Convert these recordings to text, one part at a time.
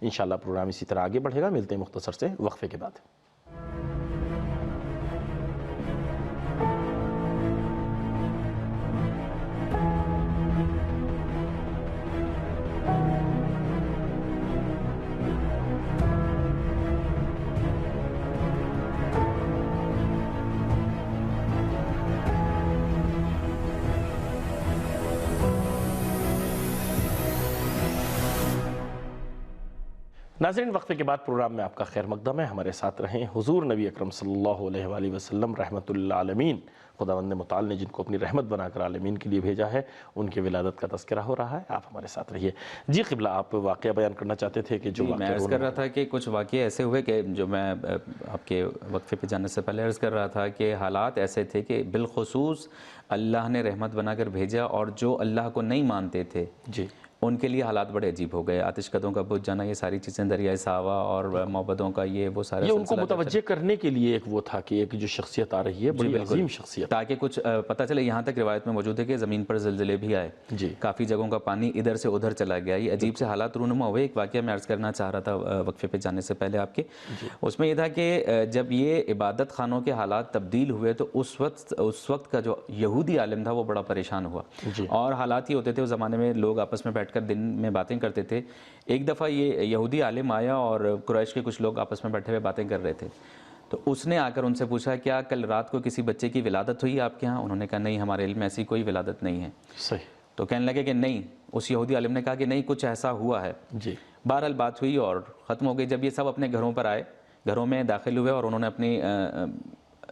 انشاءاللہ پروگرام اسی طرح آگے بڑھے گا. ملتے ہیں مختصر سے وقفے کے بعد. ناظرین، وقفے کے بعد پروگرام میں آپ کا خیر مقدم ہے. ہمارے ساتھ رہیں حضور نبی اکرم صلی اللہ علیہ وآلہ وسلم رحمت للعالمین. خداوند متعال نے جن کو اپنی رحمت بنا کر عالمین کے لیے بھیجا ہے، ان کی ولادت کا تذکرہ ہو رہا ہے. آپ ہمارے ساتھ رہیے. جی قبلہ، آپ واقعہ بیان کرنا چاہتے تھے کہ جو میں عرض کر رہا تھا کہ کچھ واقعے ایسے ہوئے کہ جو میں آپ کے وقفے پہ جانے سے پہلے عرض کر رہا تھا کہ حالات ایسے تھے کہ بالخصوص اللہ نے رحمت بنا کر بھیجا، اور جو اللہ کو نہیں مانتے تھے جی ان کے لیے حالات بڑے عجیب ہو گئے. آتش کدوں کا بجھ جانا، یہ ساری چیزیں، دریائے ساوا اور محبتوں کا یہ وہ سارے یہ ان کو متوجہ کرنے کے لیے ایک وہ تھا کہ ایک جو شخصیت آ رہی ہے بڑی عظیم شخصیت، تاکہ کچھ پتہ چلے. یہاں تک روایت میں موجود ہے کہ زمین پر زلزلے بھی آئے، جی کافی جگہوں کا پانی ادھر سے ادھر چلا گیا. یہ عجیب سے حالات رونما ہوئے. ایک واقعہ میں عرض کرنا چاہ رہا تھا وقفے پہ جانے سے پہلے آپ کے، اس میں یہ تھا کہ جب یہ عبادت خانوں کے حالات تبدیل ہوئے تو اس وقت کا جو یہودی عالم تھا وہ بڑا پریشان ہوا. اور حالات یہ ہوتے تھے اس زمانے میں، لوگ آپس میں بیٹھ کر دن میں باتیں کرتے تھے. ایک دفعہ یہ یہودی عالم آیا اور قریش کے کچھ لوگ آپس میں بیٹھے ہوئے باتیں کر رہے تھے. تو اس نے آ کر ان سے پوچھا، کیا کل رات کو کسی بچے کی ولادت ہوئی آپ کے ہاں؟ انہوں نے کہا نہیں، ہمارے علم میں ایسی کوئی ولادت نہیں ہے. صحیح. تو کہنے لگے کہ نہیں. اس یہودی عالم نے کہا کہ نہیں، کچھ ایسا ہوا ہے. جی بہرحال بات ہوئی اور ختم ہو گئی. جب یہ سب اپنے گھروں پر آئے، گھروں میں داخل ہوئے اور انہوں نے اپنی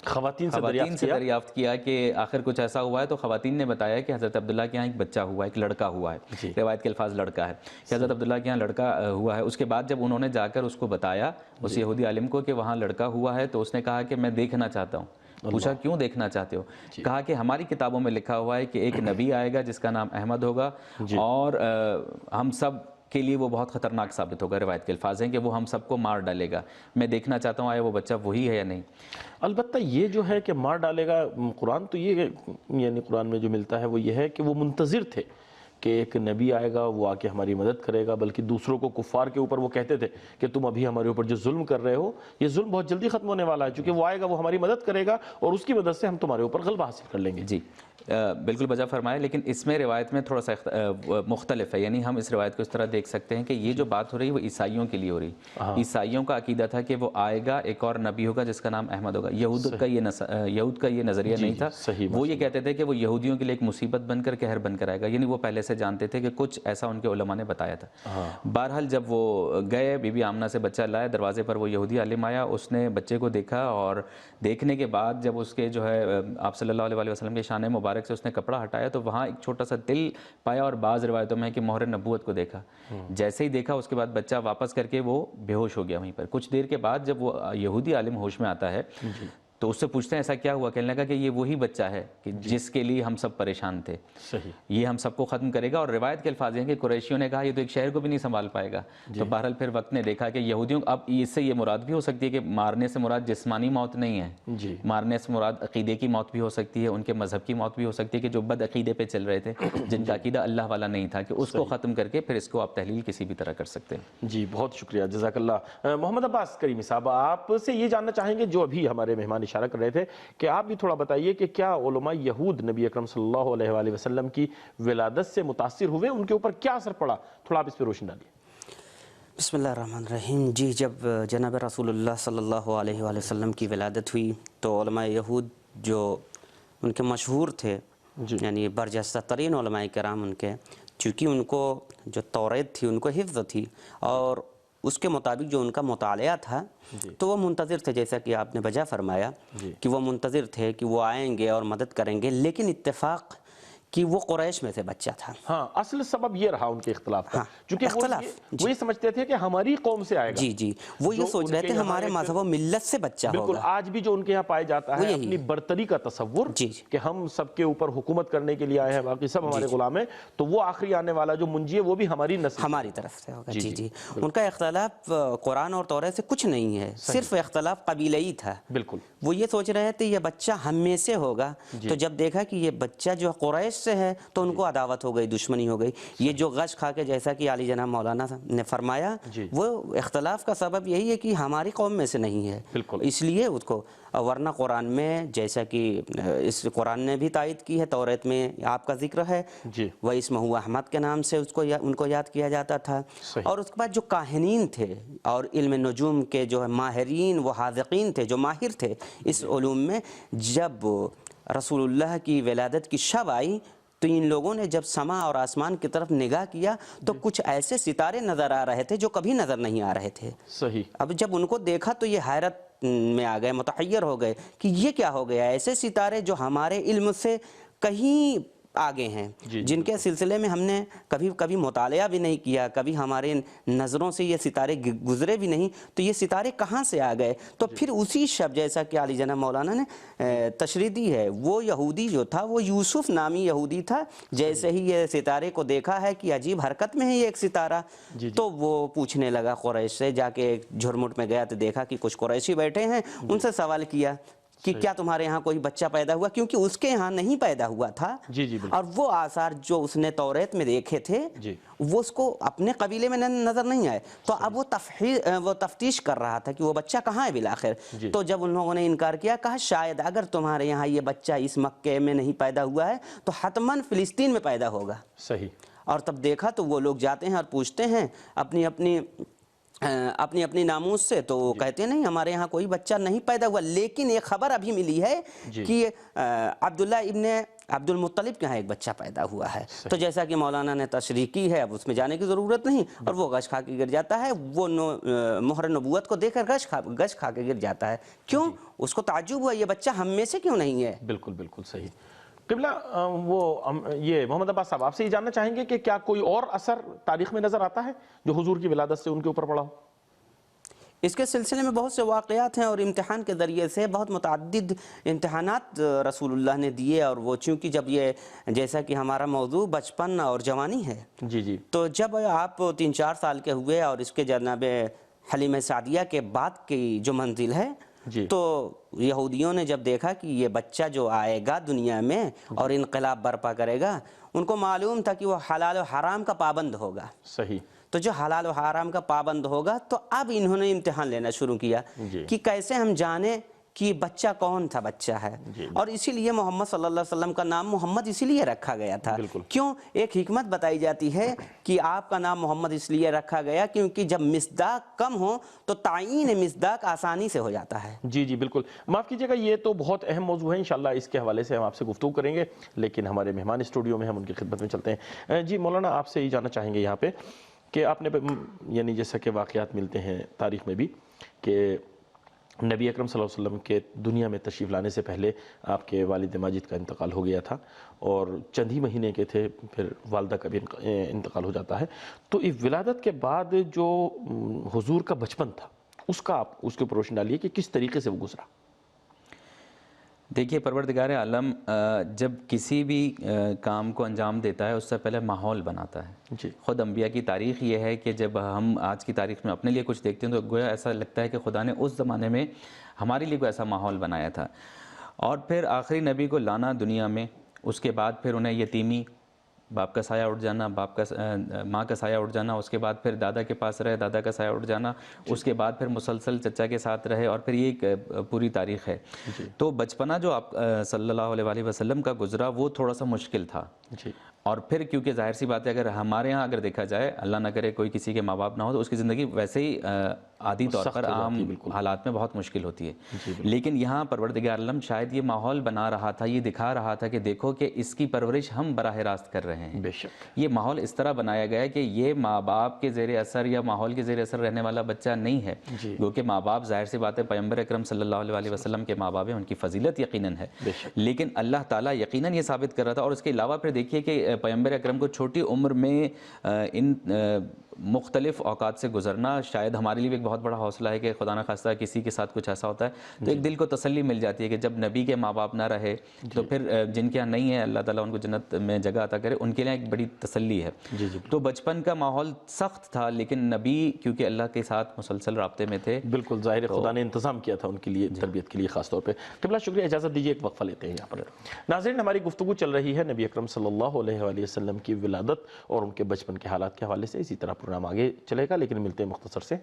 خواتین سے دریافت کیا کہ آخر کچھ ایسا ہوا ہے. تو خواتین نے بتایا کہ حضرت عبداللہ کے ہاں ایک بچہ ہوا ہے، ایک لڑکا ہوا ہے. روایت کے الفاظ لڑکا ہے کہ حضرت عبداللہ کے ہاں لڑکا ہوا ہے. اس کے بعد جب انہوں نے جا کر اس کو بتایا اس یہودی عالم کو کہ وہاں لڑکا ہوا ہے، تو اس نے کہا کہ میں دیکھنا چاہتا ہوں. پوچھا کیوں دیکھنا چاہتے ہو؟ کہا کہ ہماری کتابوں میں لکھا ہوا ہے کہ ایک نبی آئے گا جس کا نام احمد ہوگا، اور ہم سب کے لیے وہ بہت خطرناک ثابت ہوگا. روایت کے الفاظ ہیں کہ وہ ہم سب کو مار ڈالے گا. میں دیکھنا چاہتا ہوں آیا وہ بچہ وہی ہے یا نہیں. البتہ یہ جو ہے کہ مار ڈالے گا، قرآن تو یہ یعنی قرآن میں جو ملتا ہے وہ یہ ہے کہ وہ منتظر تھے کہ ایک نبی آئے گا، وہ آ کے ہماری مدد کرے گا. بلکہ دوسروں کو، کفار کے اوپر وہ کہتے تھے کہ تم ابھی ہمارے اوپر جو ظلم کر رہے ہو، یہ ظلم بہت جلدی ختم ہونے والا ہے، چونکہ وہ آئے گا، وہ ہماری مدد کرے گا، اور اس کی مدد سے ہم تمہارے اوپر غلبہ حاصل کر لیں گے. جی بالکل بجا فرمایا. لیکن اس میں روایت میں تھوڑا سا مختلف ہے. یعنی ہم اس روایت کو اس طرح دیکھ سکتے ہیں کہ یہ جو بات ہو رہی ہے وہ عیسائیوں کے لیے ہو رہی. عیسائیوں کا عقیدہ تھا کہ وہ آئے گا، ایک اور نبی ہوگا جس کا نام احمد ہوگا. یہود کا یہ نظریہ نہیں تھا. وہ یہ کہتے تھے کہ وہ یہودیوں کے لیے ایک مصیبت بن کر، قہر بن کر آئے گا. یعنی وہ پہلے سے جانتے تھے کہ کچھ ایسا ان کے علماء نے بتایا تھا. بہرحال جب وہ گئے، بی بی آمنہ سے بچہ لائے، دروازے پر وہ یہودی عالم آیا. اس نے بچے کو دیکھا، اور دیکھنے کے بعد جب اس کے جو ہے آپ صلی اللہ علیہ وسلم کے شان مبارک سے اس نے کپڑا ہٹایا تو وہاں ایک چھوٹا سا دل پایا، اور بعض روایتوں میں ہے کہ مہر نبوت کو دیکھا. جیسے ہی دیکھا اس کے بعد بچہ واپس کر کے وہ بے ہوش ہو گیا وہیں پر. کچھ دیر کے بعد جب وہ یہودی عالم ہوش میں آتا ہے تو اس سے پوچھتے ہیں ایسا کیا ہوا؟ کہنے لگا کہ یہ وہی بچہ ہے کہ جس کے لیے ہم سب پریشان تھے. یہ ہم سب کو ختم کرے گا. اور روایت کے الفاظ ہیں کہ قریشیوں نے کہا یہ تو ایک شہر کو بھی نہیں سنبھال پائے گا. تو بہرحال پھر وقت نے دیکھا کہ یہودیوں، اب اس سے یہ مراد بھی ہو سکتی ہے کہ مارنے سے مراد جسمانی موت نہیں ہے، مارنے سے مراد عقیدے کی موت بھی ہو سکتی ہے، ان کے مذہب کی موت بھی ہو سکتی ہے کہ جو بد عقیدے پہ چل رہے تھے، جن کا عقیدہ اللہ والا نہیں تھا، کہ اس کو ختم کر کے پھر اس کو آپ تحلیل کسی بھی طرح کر سکتے ہیں. جی بہت شکریہ، جزاک اللہ. محمد عباس کریمی صاحب، آپ سے یہ جاننا چاہیں گے جو ابھی ہمارے مہمان اشارہ کر رہے تھے، کہ آپ بھی تھوڑا بتائیے کہ کیا علماء یہود نبی اکرم صلی اللہ علیہ وآلہ وسلم کی ولادت سے متاثر ہوئے؟ ان کے اوپر کیا اثر پڑا؟ تھوڑا آپ اس پہ روشنی ڈالیے. بسم اللہ الرحمن الرحیم. جی جب جناب رسول اللہ صلی اللہ علیہ وآلہ وسلم کی ولادت ہوئی تو علماء یہود جو ان کے مشہور تھے، یعنی برجستہ ترین علماء کرام ان کے، چونکہ ان کو جو توریت تھی ان کو حفظ تھی، اور اس کے مطابق جو ان کا مطالعہ تھا، تو وہ منتظر تھے، جیسا کہ آپ نے بجا فرمایا کہ وہ منتظر تھے کہ وہ آئیں گے اور مدد کریں گے. لیکن اتفاق کہ وہ قریش میں سے بچہ تھا. ہاں، اصل سبب یہ رہا ان کے اختلاف کا، چونکہ وہ یہ سمجھتے تھے کہ ہماری قوم سے آئے گا. جی وہ یہ سوچ رہے تھے ہمارے مذہب و ملت سے بچہ ہوگا. بالکل. آج بھی جو ان کے یہاں پائے جاتا ہے اپنی برتری کا تصور کہ ہم سب کے اوپر حکومت کرنے کے لیے آئے ہیں، باقی سب ہمارے غلام ہیں، تو وہ آخری آنے والا جو منجی ہے وہ بھی ہماری نسل، ہماری طرف سے ہوگا. جی ان کا اختلاف قرآن اور توریت سے کچھ نہیں ہے، صرف اختلاف قبیلہی تھا. بالکل. وہ یہ سوچ رہے تھے یہ بچہ ہم میں سے ہوگا. تو جب دیکھا کہ یہ بچہ جو قریش سے ہے تو ان کو عداوت ہو گئی، دشمنی ہو گئی۔ یہ جو غش کھا کے جیسا کہ علی جناب مولانا نے فرمایا وہ اختلاف کا سبب یہی ہے کہ ہماری قوم میں سے نہیں ہے، اس لیے اس کو، ورنہ قرآن میں جیسا کہ اس قرآن نے بھی تائید کی ہے، توریت میں آپ کا ذکر ہے، وہ اسمہ احمد کے نام سے ان کو یاد کیا جاتا تھا۔ اور اس کے بعد جو کاہنین تھے اور علم نجوم کے جو ماہرین و حاذقین تھے، جو ماہر تھے اس علوم میں، جب رسول اللہ کی ولادت کی شب آئی تو ان لوگوں نے جب سما اور آسمان کی طرف نگاہ کیا تو کچھ ایسے ستارے نظر آ رہے تھے جو کبھی نظر نہیں آ رہے تھے۔ صحیح۔ اب جب ان کو دیکھا تو یہ حیرت میں آ گئے، متحیر ہو گئے کہ یہ کیا ہو گیا، ایسے ستارے جو ہمارے علم سے کہیں آگے ہیں، جن کے سلسلے میں ہم نے کبھی مطالعہ بھی نہیں کیا، کبھی ہمارے نظروں سے یہ ستارے گزرے بھی نہیں، تو یہ ستارے کہاں سے آ گئے؟ تو پھر اسی شب جیسا کہ علی جناب مولانا نے تشریح دی ہے، وہ یہودی جو تھا وہ یوسف نامی یہودی تھا، جیسے ہی یہ ستارے کو دیکھا ہے کہ عجیب حرکت میں ہے یہ ایک ستارہ، تو وہ پوچھنے لگا قریش سے، جا کے جھرمٹ میں گیا تو دیکھا کہ کچھ قریشی بیٹھے ہیں، ان سے سوال کیا کہ کیا تمہارے یہاں کوئی بچہ پیدا ہوا، کیونکہ اس کے یہاں نہیں پیدا ہوا تھا، اور وہ آثار جو اس نے توریت میں دیکھے تھے وہ اس کو اپنے قبیلے میں نظر نہیں آئے، تو اب وہ تفتیش کر رہا تھا کہ وہ بچہ کہاں ہے بالآخر۔ تو جب ان لوگوں نے انکار کیا، کہا شاید اگر تمہارے یہاں یہ بچہ اس مکے میں نہیں پیدا ہوا ہے تو حتماً فلسطین میں پیدا ہوگا۔ صحیح۔ اور تب دیکھا تو وہ لوگ جاتے ہیں اور پوچھتے ہیں اپنی ناموس سے، تو وہ کہتے ہیں نہیں ہمارے یہاں کوئی بچہ نہیں پیدا ہوا، لیکن ایک خبر ابھی ملی ہے کہ عبداللہ ابن عبد المطلب کے یہاں ایک بچہ پیدا ہوا ہے۔ تو جیسا کہ مولانا نے تشریح کی ہے، اب اس میں جانے کی ضرورت نہیں، اور وہ غش کھا کے گر جاتا ہے، وہ مہر نبوت کو دیکھ کر غش کھا کے گر جاتا ہے۔ کیوں؟ اس کو تعجب ہوا یہ بچہ ہم میں سے کیوں نہیں ہے۔ بالکل بالکل صحیح۔ قبلہ یہ محمد عباس صاحب آپ سے یہ جاننا چاہیں گے کہ کیا کوئی اور اثر تاریخ میں نظر آتا ہے جو حضور کی ولادت سے ان کے اوپر پڑا ہو؟ اس کے سلسلے میں بہت سے واقعات ہیں، اور امتحان کے ذریعے سے بہت متعدد امتحانات رسول اللہ نے دیے، اور وہ چونکہ جب یہ جیسا کہ ہمارا موضوع بچپن اور جوانی ہے، تو جب آپ 3-4 سال کے ہوئے اور اس کے جناب حلیمہ سعدیہ کے بعد کی جو منزل ہے، تو یہودیوں نے جب دیکھا کہ یہ بچہ جو آئے گا دنیا میں اور انقلاب برپا کرے گا، ان کو معلوم تھا کہ وہ حلال و حرام کا پابند ہوگا۔ صحیح۔ تو جو حلال و حرام کا پابند ہوگا، تو اب انہوں نے امتحان لینا شروع کیا کہ کیسے ہم جانیں کہ بچہ کون تھا بچہ ہے۔ اور اسی لیے محمد صلی اللہ علیہ وسلم کا نام محمد اسی لیے رکھا گیا تھا۔ کیوں؟ ایک حکمت بتائی جاتی ہے کہ آپ کا نام محمد اس لیے رکھا گیا کیونکہ جب مصداق کم ہو تو تعین مصداق آسانی سے ہو جاتا ہے۔ جی بالکل، معاف کیجیے گا، یہ تو بہت اہم موضوع ہے، انشاءاللہ اس کے حوالے سے ہم آپ سے گفتگو کریں گے، لیکن ہمارے مہمان اسٹوڈیو میں ہم ان کی خدمت میں چلتے ہیں۔ جی مولانا، آپ سے یہ جاننا چاہیں گے یہاں پہ کہ آپ نے یعنی جیسا کہ واقعات ملتے ہیں تاریخ میں بھی کہ نبی اکرم صلی اللہ علیہ وسلم کے دنیا میں تشریف لانے سے پہلے آپ کے والد ماجد کا انتقال ہو گیا تھا، اور چند ہی مہینے کے تھے پھر والدہ کا بھی انتقال ہو جاتا ہے۔ تو اس ولادت کے بعد جو حضور کا بچپن تھا، اس کا آپ اس کے اوپر روشنی ڈالیے کہ کس طریقے سے وہ گزرا۔ دیکھیے، پروردگار عالم جب کسی بھی کام کو انجام دیتا ہے اس سے پہلے ماحول بناتا ہے۔ خود انبیاء کی تاریخ یہ ہے کہ جب ہم آج کی تاریخ میں اپنے لیے کچھ دیکھتے ہیں تو گویا ایسا لگتا ہے کہ خدا نے اس زمانے میں ہمارے لیے کوئی ایسا ماحول بنایا تھا۔ اور پھر آخری نبی کو لانا دنیا میں، اس کے بعد پھر انہیں یتیمی، باپ کا سایہ اٹھ جانا، ماں کا سایہ اٹھ جانا، اس کے بعد پھر دادا کے پاس رہے، دادا کا سایہ اٹھ جانا، اس کے بعد پھر مسلسل چچا کے ساتھ رہے، اور پھر یہ ایک پوری تاریخ ہے۔ تو بچپنا جو آپ صلی اللہ علیہ وسلم کا گزرا وہ تھوڑا سا مشکل تھا، اور پھر کیونکہ ظاہر سی بات ہے اگر ہمارے ہاں اگر دیکھا جائے، اللہ نہ کرے کوئی کسی کے ماں باپ نہ ہو تو اس کی زندگی ویسے ہی عادی طور پر عام حالات میں بہت مشکل ہوتی ہے، لیکن یہاں پروردگار عالم شاید یہ ماحول بنا رہا تھا، یہ دکھا رہا تھا کہ دیکھو کہ اس کی پرورش ہم براہ راست کر رہے ہیں۔ یہ ماحول اس طرح بنایا گیا ہے کہ یہ ماں باپ کے زیر اثر یا ماحول کے زیر اثر رہنے والا بچہ نہیں ہے، کیونکہ ماں باپ ظاہر سی بات ہے پیغمبر اکرم صلی اللہ علیہ وسلم کے ماں باپ ہیں، ان کی فضیلت یقیناً ہے، لیکن اللہ تعالیٰ یقیناً یہ ثابت کر رہا تھا۔ اور اس کے علاوہ پھر دیکھیے کہ پیغمبر اکرم کو چھوٹی عمر میں ان مختلف اوقات سے گزرنا شاید ہمارے لیے بھی ایک بہت بڑا حوصلہ ہے کہ خدا نہ خواستہ کسی کے ساتھ کچھ ایسا ہوتا ہے تو ایک دل کو تسلی مل جاتی ہے کہ جب نبی کے ماں باپ نہ رہے تو پھر جن کے یہاں نہیں ہے اللہ تعالیٰ ان کو جنت میں جگہ عطا کرے، ان کے لیے ایک بڑی تسلی ہے۔ تو بچپن کا ماحول سخت تھا، لیکن نبی کیونکہ اللہ کے ساتھ مسلسل رابطے میں تھے، بالکل ظاہر ہے خدا نے انتظام کیا تھا ان کے لیے تربیت کے لیے خاص طور پہ۔ قبلہ شکریہ، اجازت دیجیے ایک وقفہ لیتے ہیں یہاں پر۔ ناظرین، ہماری گفتگو چل رہی ہے نبی اکرم صلی اللہ علیہ وآلہ وسلم کی ولادت اور ان کے بچپن کے حالات کے حوالے سے، اسی طرح پروگرام آگے چلے گا، لیکن ملتے ہیں مختصر سے